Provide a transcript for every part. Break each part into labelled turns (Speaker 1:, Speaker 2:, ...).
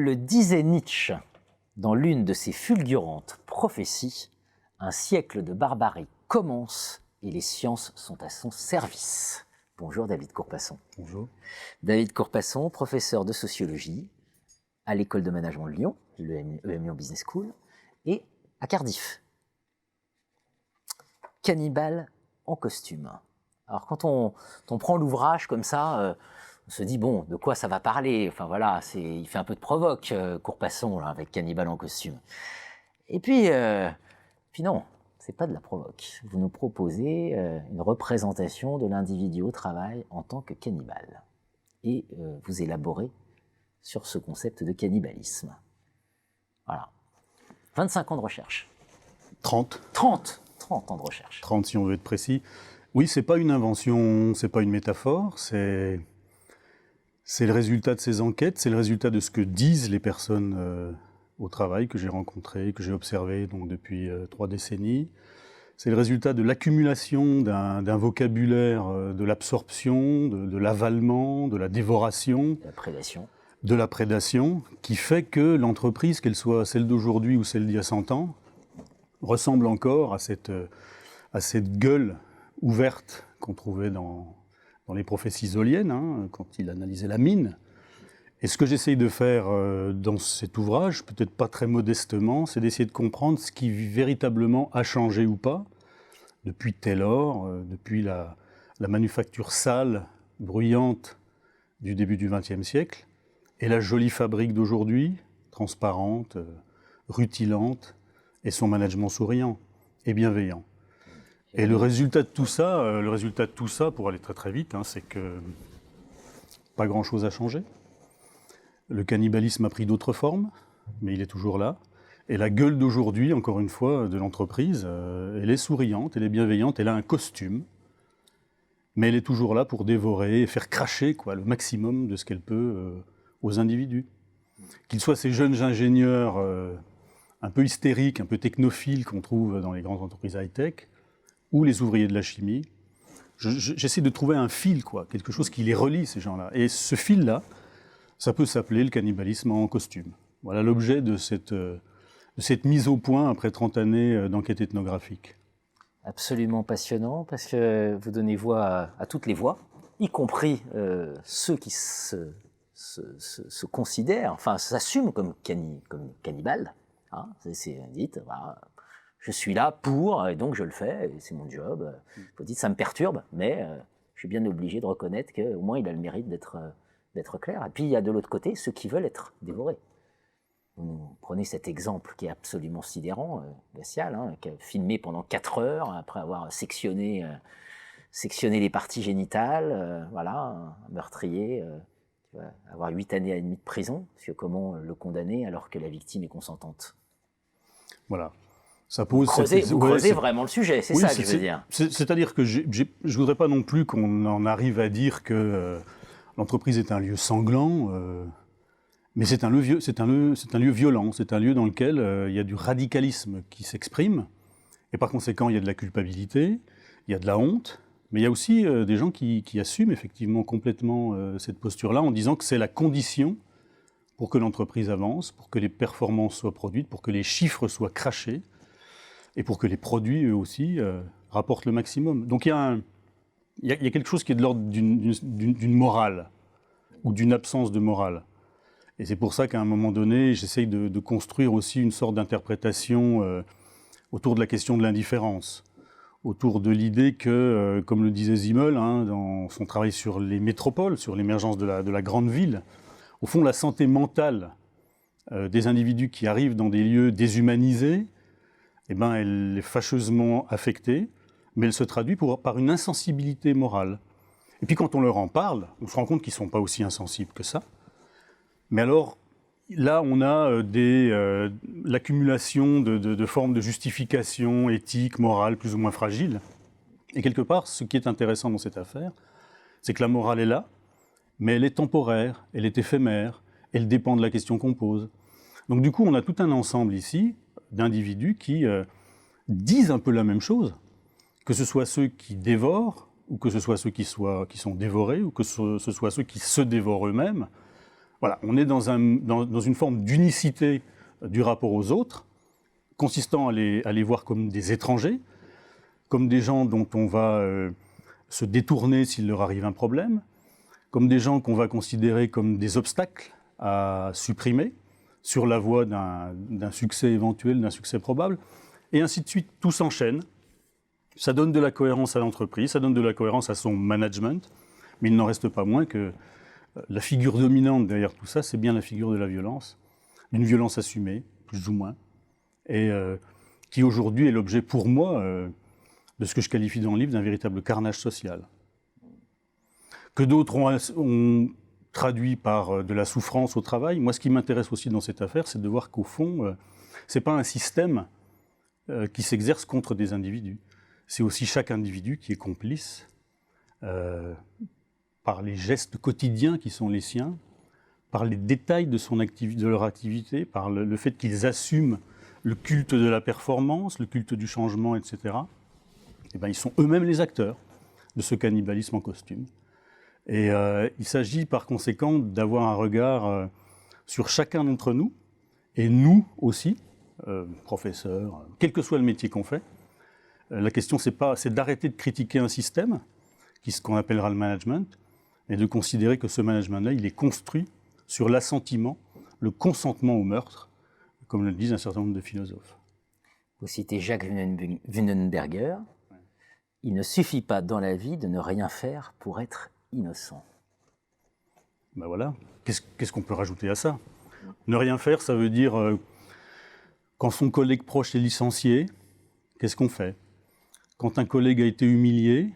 Speaker 1: le disait Nietzsche dans l'une de ses fulgurantes prophéties, un siècle de barbarie commence et les sciences sont à son service. Bonjour David Courpasson.
Speaker 2: Bonjour.
Speaker 1: David Courpasson, professeur de sociologie à l'école de management de Lyon, l'EM Lyon Business School, et à Cardiff. Cannibale en costume. Alors quand on prend l'ouvrage comme ça, on se dit bon, de quoi ça va parler? Enfin voilà, il fait un peu de provoque, Courpasson, là, avec Cannibale en costume. Et puis non, c'est pas de la provoque. Vous nous proposez une représentation de l'individu au travail en tant que cannibale. Et vous élaborez sur ce concept de cannibalisme. Voilà. 25 ans de recherche.
Speaker 2: 30
Speaker 1: ans de recherche.
Speaker 2: 30 si on veut être précis. Oui, c'est pas une invention, c'est pas une métaphore, c'est le résultat de ces enquêtes, c'est le résultat de ce que disent les personnes au travail que j'ai rencontrées, que j'ai observées donc, depuis 3 décennies. C'est le résultat de l'accumulation d'un vocabulaire, de l'absorption, de l'avalement, de la dévoration. De la prédation, qui fait que l'entreprise, qu'elle soit celle d'aujourd'hui ou celle d'il y a 100 ans, ressemble encore à cette gueule ouverte qu'on trouvait dans les prophéties zoliennes, quand il analysait la mine. Et ce que j'essaye de faire dans cet ouvrage, peut-être pas très modestement, c'est d'essayer de comprendre ce qui véritablement a changé ou pas, depuis Taylor, depuis la manufacture sale, bruyante du début du XXe siècle, et la jolie fabrique d'aujourd'hui, transparente, rutilante, et son management souriant et bienveillant. Et le résultat de tout ça, pour aller très très vite, c'est que pas grand-chose a changé. Le cannibalisme a pris d'autres formes, mais il est toujours là. Et la gueule d'aujourd'hui, encore une fois, de l'entreprise, elle est souriante, elle est bienveillante, elle a un costume, mais elle est toujours là pour dévorer et faire cracher le maximum de ce qu'elle peut aux individus. Qu'ils soient ces jeunes ingénieurs un peu hystériques, un peu technophiles qu'on trouve dans les grandes entreprises high-tech, ou les ouvriers de la chimie. J'essaie de trouver un fil, quelque chose qui les relie, ces gens-là. Et ce fil-là, ça peut s'appeler le cannibalisme en costume. Voilà l'objet de cette mise au point après 30 années d'enquête ethnographique.
Speaker 1: Absolument passionnant, parce que vous donnez voix à toutes les voix, y compris ceux qui se considèrent, enfin s'assument comme cannibales. C'est dit, je suis là pour, et donc je le fais, et c'est mon job. Vous dites, ça me perturbe, mais je suis bien obligé de reconnaître qu'au moins il a le mérite d'être clair. Et puis il y a de l'autre côté ceux qui veulent être dévorés. Vous prenez cet exemple qui est absolument sidérant, glacial, qui a filmé pendant 4 heures après avoir sectionné les parties génitales, un meurtrier qui va avoir 8 années et demie de prison, parce que comment le condamner alors que la victime est consentante?
Speaker 2: Voilà. Ça pose
Speaker 1: vous creusez vraiment le sujet, c'est ça que je veux dire.
Speaker 2: C'est-à-dire que je ne voudrais pas non plus qu'on en arrive à dire que l'entreprise est un lieu sanglant, mais c'est un lieu violent, c'est un lieu dans lequel il y a du radicalisme qui s'exprime, et par conséquent il y a de la culpabilité, il y a de la honte, mais il y a aussi des gens qui assument effectivement complètement cette posture-là en disant que c'est la condition pour que l'entreprise avance, pour que les performances soient produites, pour que les chiffres soient crachés, et pour que les produits, eux aussi, rapportent le maximum. Donc il y a quelque chose qui est de l'ordre d'une morale, ou d'une absence de morale. Et c'est pour ça qu'à un moment donné, j'essaye de construire aussi une sorte d'interprétation autour de la question de l'indifférence, autour de l'idée que, comme le disait Simmel, dans son travail sur les métropoles, sur l'émergence de la grande ville, au fond, la santé mentale des individus qui arrivent dans des lieux déshumanisés, elle est fâcheusement affectée, mais elle se traduit par une insensibilité morale. Et puis quand on leur en parle, on se rend compte qu'ils ne sont pas aussi insensibles que ça. Mais alors, là, on a l'accumulation de formes de justification éthique, morale, plus ou moins fragiles. Et quelque part, ce qui est intéressant dans cette affaire, c'est que la morale est là, mais elle est temporaire, elle est éphémère, elle dépend de la question qu'on pose. Donc du coup, on a tout un ensemble ici d'individus qui disent un peu la même chose, que ce soit ceux qui dévorent, ou que ce soit ceux qui sont dévorés, ou que ce soit ceux qui se dévorent eux-mêmes. Voilà, on est dans une forme d'unicité du rapport aux autres, consistant à les voir comme des étrangers, comme des gens dont on va se détourner s'il leur arrive un problème, comme des gens qu'on va considérer comme des obstacles à supprimer sur la voie d'un succès éventuel, d'un succès probable, et ainsi de suite. Tout s'enchaîne. Ça donne de la cohérence à l'entreprise, ça donne de la cohérence à son management, mais il n'en reste pas moins que la figure dominante derrière tout ça, c'est bien la figure de la violence, d'une violence assumée, plus ou moins, et qui aujourd'hui est l'objet pour moi de ce que je qualifie dans le livre d'un véritable carnage social. Que d'autres ont traduit par de la souffrance au travail. Moi, ce qui m'intéresse aussi dans cette affaire, c'est de voir qu'au fond, ce n'est pas un système qui s'exerce contre des individus. C'est aussi chaque individu qui est complice par les gestes quotidiens qui sont les siens, par les détails de leur activité, par le fait qu'ils assument le culte de la performance, le culte du changement, etc. Et bien, ils sont eux-mêmes les acteurs de ce cannibalisme en costume. Et il s'agit par conséquent d'avoir un regard sur chacun d'entre nous, et nous aussi, professeurs, quel que soit le métier qu'on fait. La question, c'est d'arrêter de critiquer un système, ce qu'on appellera le management, et de considérer que ce management-là, il est construit sur l'assentiment, le consentement au meurtre, comme le disent un certain nombre de philosophes.
Speaker 1: Vous citez Jacques Wunenberger. Il ne suffit pas dans la vie de ne rien faire pour être innocent.
Speaker 2: Ben voilà. Qu'est-ce qu'on peut rajouter à ça? Ne rien faire, ça veut dire quand son collègue proche est licencié, qu'est-ce qu'on fait? Quand un collègue a été humilié,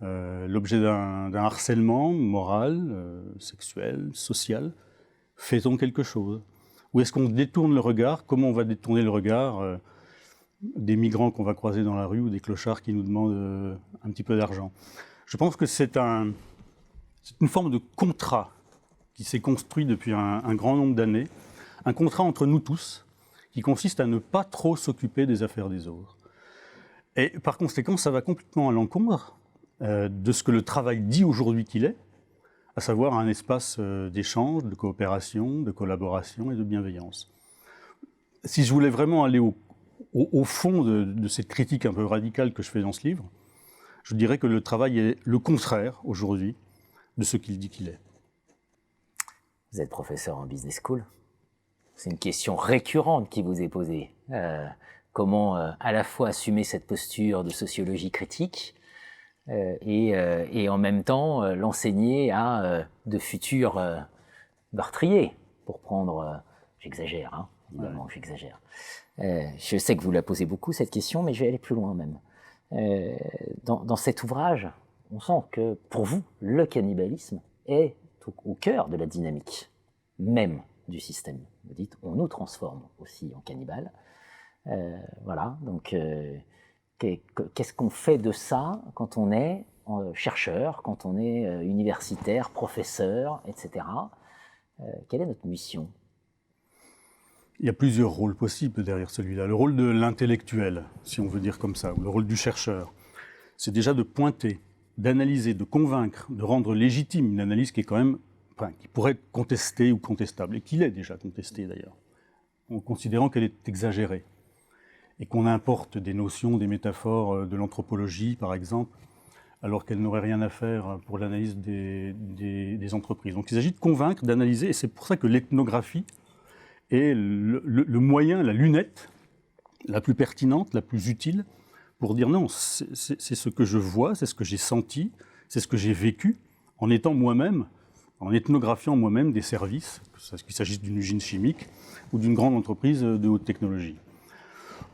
Speaker 2: l'objet d'un harcèlement moral, sexuel, social, fait-on quelque chose? Ou est-ce qu'on détourne le regard? Comment on va détourner le regard des migrants qu'on va croiser dans la rue ou des clochards qui nous demandent un petit peu d'argent? Je pense que c'est une forme de contrat qui s'est construit depuis un grand nombre d'années, un contrat entre nous tous, qui consiste à ne pas trop s'occuper des affaires des autres. Et par conséquent, ça va complètement à l'encontre de ce que le travail dit aujourd'hui qu'il est, à savoir un espace d'échange, de coopération, de collaboration et de bienveillance. Si je voulais vraiment aller au fond de cette critique un peu radicale que je fais dans ce livre, je dirais que le travail est le contraire aujourd'hui de ce qu'il dit qu'il est.
Speaker 1: Vous êtes professeur en business school. C'est une question récurrente qui vous est posée. Comment à la fois assumer cette posture de sociologie critique et en même temps l'enseigner à de futurs meurtriers, pour prendre... j'exagère, hein, évidemment, ouais. J'exagère. Je sais que vous la posez beaucoup, cette question, mais je vais aller plus loin même. Dans cet ouvrage, on sent que pour vous, le cannibalisme est au cœur de la dynamique même du système. Vous dites, on nous transforme aussi en cannibales. Voilà, donc qu'est-ce qu'on fait de ça quand on est chercheur, quand on est universitaire, professeur, etc. Quelle est notre mission ?
Speaker 2: Il y a plusieurs rôles possibles derrière celui-là. Le rôle de l'intellectuel, si on veut dire comme ça, ou le rôle du chercheur, c'est déjà de pointer, d'analyser, de convaincre, de rendre légitime une analyse qui est quand même, qui pourrait être contestée ou contestable, et qui l'est déjà contestée d'ailleurs, en considérant qu'elle est exagérée, et qu'on importe des notions, des métaphores de l'anthropologie, par exemple, alors qu'elles n'auraient rien à faire pour l'analyse des entreprises. Donc il s'agit de convaincre, d'analyser, et c'est pour ça que l'ethnographie est le moyen, la lunette la plus pertinente, la plus utile, pour dire non, c'est ce que je vois, c'est ce que j'ai senti, c'est ce que j'ai vécu, en étant moi-même, en ethnographiant moi-même des services, qu'il s'agisse d'une usine chimique ou d'une grande entreprise de haute technologie.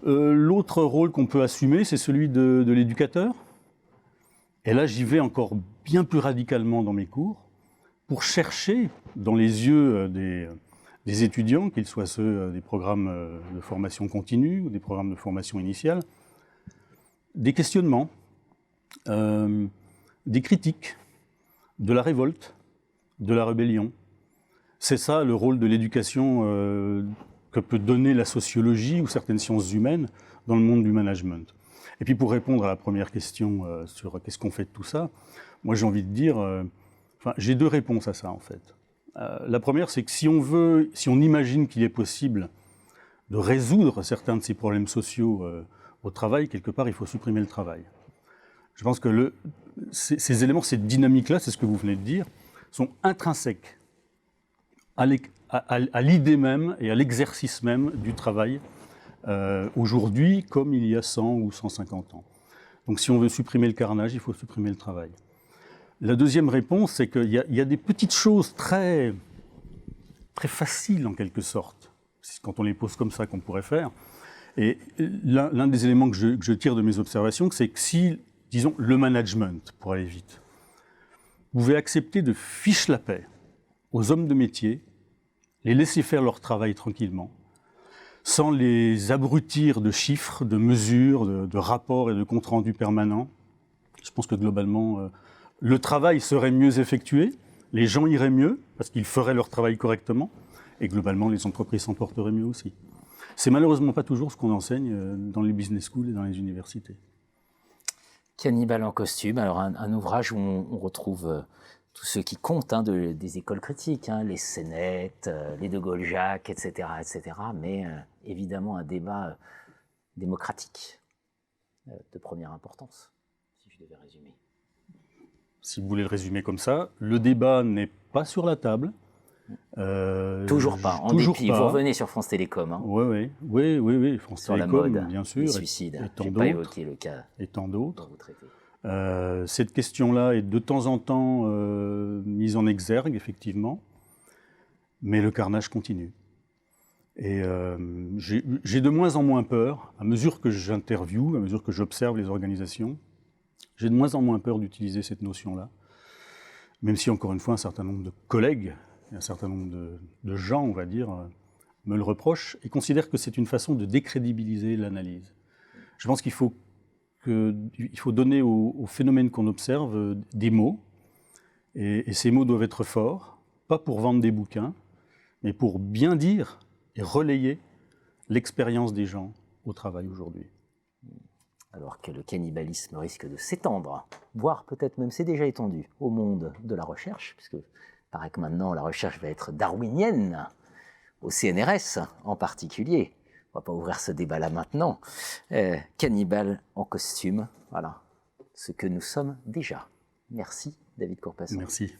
Speaker 2: L'autre rôle qu'on peut assumer, c'est celui de l'éducateur. Et là, j'y vais encore bien plus radicalement dans mes cours, pour chercher dans les yeux des étudiants, qu'ils soient ceux des programmes de formation continue ou des programmes de formation initiale, des questionnements, des critiques, de la révolte, de la rébellion. C'est ça le rôle de l'éducation que peut donner la sociologie ou certaines sciences humaines dans le monde du management. Et puis pour répondre à la première question sur qu'est-ce qu'on fait de tout ça, moi j'ai envie de dire, j'ai deux réponses à ça en fait. La première, c'est que si on imagine qu'il est possible de résoudre certains de ces problèmes sociaux au travail, quelque part, il faut supprimer le travail. Je pense que ces éléments, cette dynamique-là, c'est ce que vous venez de dire, sont intrinsèques à l'idée même et à l'exercice même du travail aujourd'hui, comme il y a 100 ou 150 ans. Donc si on veut supprimer le carnage, il faut supprimer le travail. La deuxième réponse, c'est qu'il y a des petites choses très, très faciles en quelque sorte, quand on les pose comme ça qu'on pourrait faire. Et l'un des éléments que je tire de mes observations, c'est que si, disons, le management, pour aller vite, pouvait accepter de ficher la paix aux hommes de métier, les laisser faire leur travail tranquillement, sans les abrutir de chiffres, de mesures, de rapports et de comptes rendus permanents, je pense que globalement, le travail serait mieux effectué, les gens iraient mieux, parce qu'ils feraient leur travail correctement, et globalement, les entreprises s'en porteraient mieux aussi. C'est malheureusement pas toujours ce qu'on enseigne dans les business schools et dans les universités.
Speaker 1: Cannibale en costume, alors un ouvrage où on retrouve tous ceux qui comptent des écoles critiques, les Sénètes, les de Gaulle-Jacques, etc., mais évidemment un débat démocratique de première importance, si je devais résumer.
Speaker 2: Si vous voulez le résumer comme ça, le débat n'est pas sur la table.
Speaker 1: Toujours pas, en dépit. Vous revenez sur France Télécom.
Speaker 2: Oui, France
Speaker 1: sur
Speaker 2: Télécom,
Speaker 1: la mode,
Speaker 2: bien sûr,
Speaker 1: les suicides.
Speaker 2: et tant
Speaker 1: d'autres. Pas évoqué le cas
Speaker 2: et tant d'autres.
Speaker 1: dont vous traitez.
Speaker 2: Cette question-là est de temps en temps mise en exergue, effectivement, mais le carnage continue. Et j'ai de moins en moins peur, à mesure que j'interviewe, à mesure que j'observe les organisations, j'ai de moins en moins peur d'utiliser cette notion-là, même si, encore une fois, un certain nombre de collègues, un certain nombre de gens, on va dire, me le reprochent et considèrent que c'est une façon de décrédibiliser l'analyse. Je pense qu'il faut donner aux phénomènes qu'on observe des mots, et ces mots doivent être forts, pas pour vendre des bouquins, mais pour bien dire et relayer l'expérience des gens au travail aujourd'hui.
Speaker 1: Alors que le cannibalisme risque de s'étendre, voire peut-être même c'est déjà étendu au monde de la recherche, puisque il paraît que maintenant la recherche va être darwinienne, au CNRS en particulier. On ne va pas ouvrir ce débat-là maintenant. Cannibale en costume, voilà ce que nous sommes déjà. Merci David Courpasson.
Speaker 2: Merci.